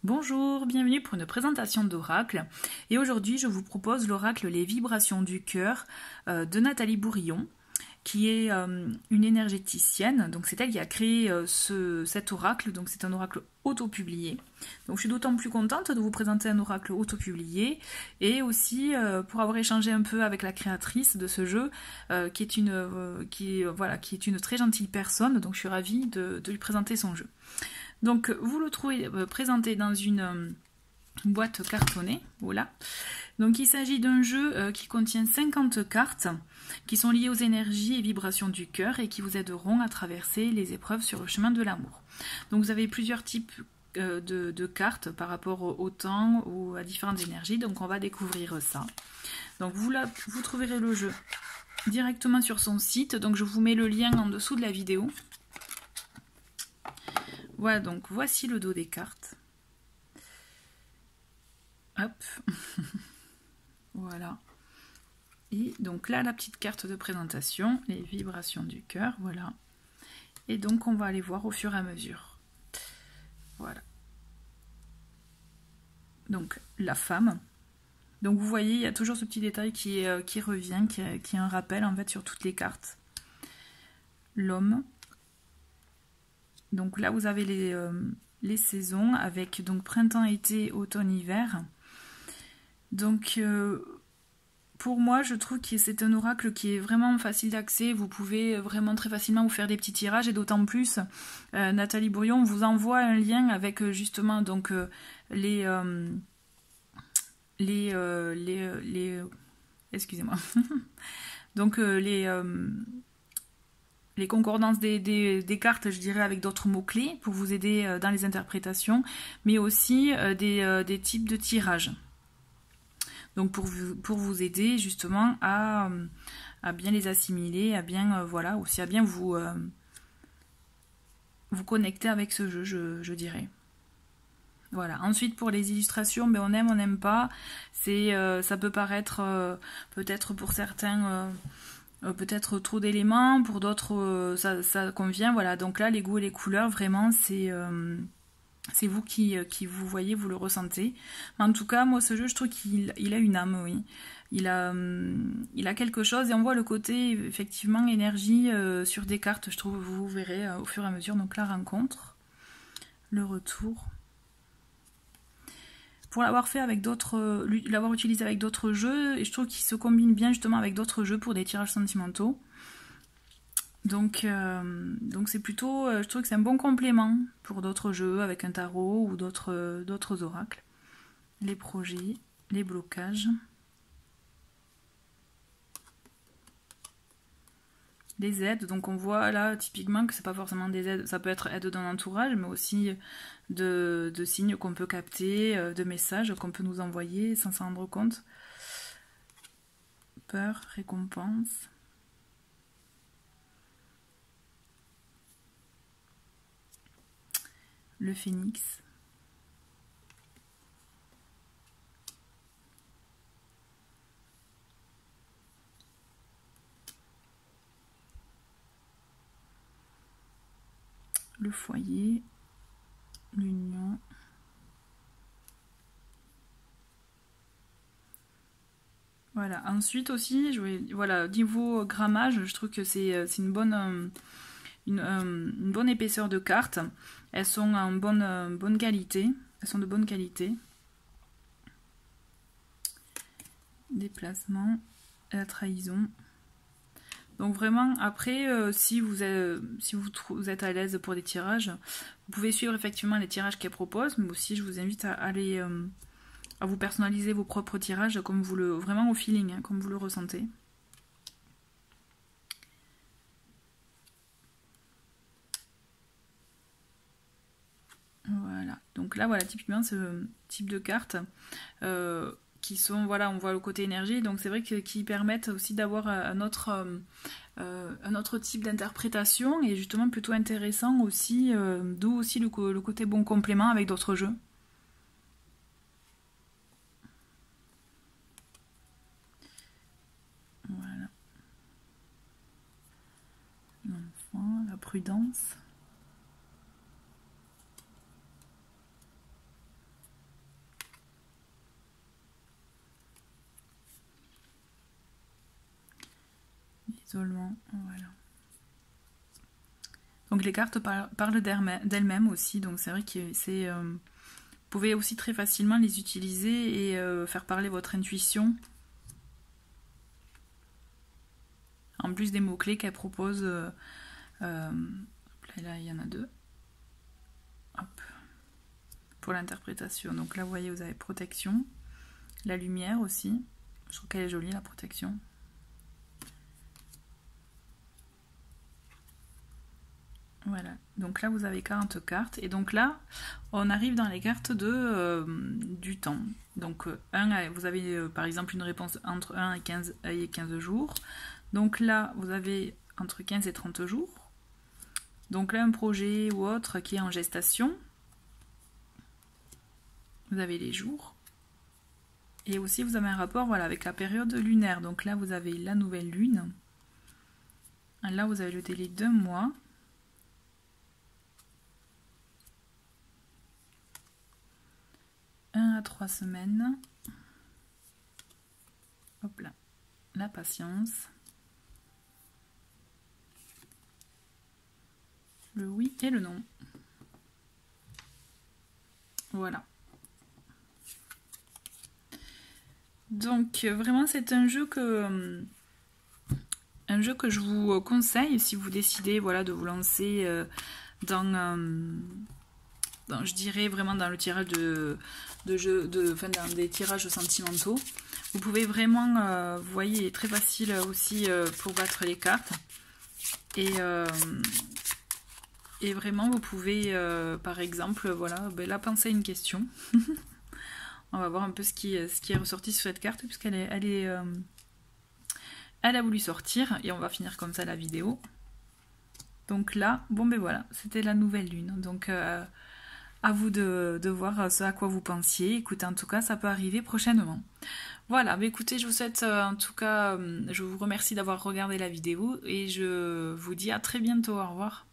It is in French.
Bonjour, bienvenue pour une présentation d'oracle. Et aujourd'hui, je vous propose l'oracle Les vibrations du cœur de Nathalie Bourillon, qui est une énergéticienne. Donc c'est elle qui a créé cet oracle. Donc c'est un oracle auto-publié. Donc je suis d'autant plus contente de vous présenter un oracle auto-publié et aussi pour avoir échangé un peu avec la créatrice de ce jeu, qui est une très gentille personne. Donc je suis ravie de lui présenter son jeu. Donc vous le trouvez présenté dans une boîte cartonnée, voilà. Donc il s'agit d'un jeu qui contient 50 cartes qui sont liées aux énergies et vibrations du cœur et qui vous aideront à traverser les épreuves sur le chemin de l'amour. Donc vous avez plusieurs types de cartes par rapport au temps ou à différentes énergies, donc on va découvrir ça. Donc vous trouverez le jeu directement sur son site, donc je vous mets le lien en dessous de la vidéo. Voilà, donc voici le dos des cartes. Hop. Voilà. Et donc là, la petite carte de présentation, les vibrations du cœur, voilà. Et donc, on va aller voir au fur et à mesure. Voilà. Donc, la femme. Donc, vous voyez, il y a toujours ce petit détail qui revient, qui est un rappel, en fait, sur toutes les cartes. L'homme. Donc là, vous avez les saisons avec donc printemps, été, automne, hiver. Donc, pour moi, je trouve que c'est un oracle qui est vraiment facile d'accès. Vous pouvez vraiment très facilement vous faire des petits tirages et d'autant plus, Nathalie Bourillon vous envoie un lien avec justement donc excusez-moi. Donc les concordances des cartes, je dirais, avec d'autres mots-clés pour vous aider dans les interprétations, mais aussi des types de tirages. Donc pour vous aider justement à bien les assimiler, à bien voilà, aussi à bien vous connecter avec ce jeu, je dirais. Voilà. Ensuite pour les illustrations, ben on aime, on n'aime pas. Ça peut paraître peut-être pour certains peut-être trop d'éléments, pour d'autres ça convient. Voilà. Donc là les goûts et les couleurs, vraiment c'est vous qui vous voyez, vous le ressentez. Mais en tout cas, moi, ce jeu, je trouve qu'il a une âme, oui. Il a quelque chose et on voit le côté, effectivement, énergie sur des cartes, je trouve, vous verrez au fur et à mesure. Donc la rencontre, le retour. Pour l'avoir fait avec l'avoir utilisé avec d'autres jeux, et je trouve qu'il se combine bien justement avec d'autres jeux pour des tirages sentimentaux. Donc c'est plutôt, je trouve que c'est un bon complément pour d'autres jeux avec un tarot ou d'autres oracles. Les projets, les blocages, les aides. Donc on voit là typiquement que c'est pas forcément des aides, ça peut être aide d'un entourage, mais aussi de signes qu'on peut capter, de messages qu'on peut nous envoyer sans s'en rendre compte. Peur, récompense. Le phénix. Le foyer. L'union. Voilà. Ensuite aussi, voilà, niveau grammage, je trouve que c'est une bonne épaisseur de cartes. Elles sont en bonne qualité. Elles sont de bonne qualité. Déplacement, la trahison. Donc vraiment, après, si vous êtes à l'aise pour des tirages, vous pouvez suivre effectivement les tirages qu'elle propose, mais aussi je vous invite à aller à vous personnaliser vos propres tirages comme vraiment au feeling, hein, comme vous le ressentez. Voilà, donc là voilà typiquement ce type de cartes qui sont, voilà, on voit le côté énergie, donc c'est vrai qu'ils permettent aussi d'avoir un autre type d'interprétation et justement plutôt intéressant aussi, d'où aussi le côté bon complément avec d'autres jeux. Voilà. L'enfant, la prudence. Isolement, voilà. Donc les cartes parlent d'elles-mêmes aussi, donc c'est vrai que vous pouvez aussi très facilement les utiliser et faire parler votre intuition. En plus des mots-clés qu'elle propose, là il y en a 2. Hop. Pour l'interprétation. Donc là vous voyez, vous avez protection, la lumière aussi. Je trouve qu'elle est jolie la protection. Voilà, donc là vous avez 40 cartes, et donc là on arrive dans les cartes du temps. Donc vous avez par exemple une réponse entre 1 et 15 jours, donc là vous avez entre 15 et 30 jours, donc là un projet ou autre qui est en gestation, vous avez les jours, et aussi vous avez un rapport voilà, avec la période lunaire, donc là vous avez la nouvelle lune, là vous avez le délai d'1 mois, à 3 semaines. Hop là, la patience, le oui et le non. Voilà. Donc vraiment c'est un jeu que je vous conseille si vous décidez voilà, de vous lancer dans je dirais vraiment dans le tirage dans des tirages sentimentaux. Vous pouvez vraiment, vous voyez, il est très facile aussi pour battre les cartes. Et vraiment, vous pouvez, par exemple, voilà, là, penser à une question. On va voir un peu ce qui est ressorti sur cette carte, puisqu'elle elle a voulu sortir, et on va finir comme ça la vidéo. Donc là, bon ben voilà, c'était la nouvelle lune. Donc à vous de voir ce à quoi vous pensiez. Écoutez, en tout cas, ça peut arriver prochainement. Voilà, bah écoutez, je vous souhaite, en tout cas, je vous remercie d'avoir regardé la vidéo et je vous dis à très bientôt. Au revoir.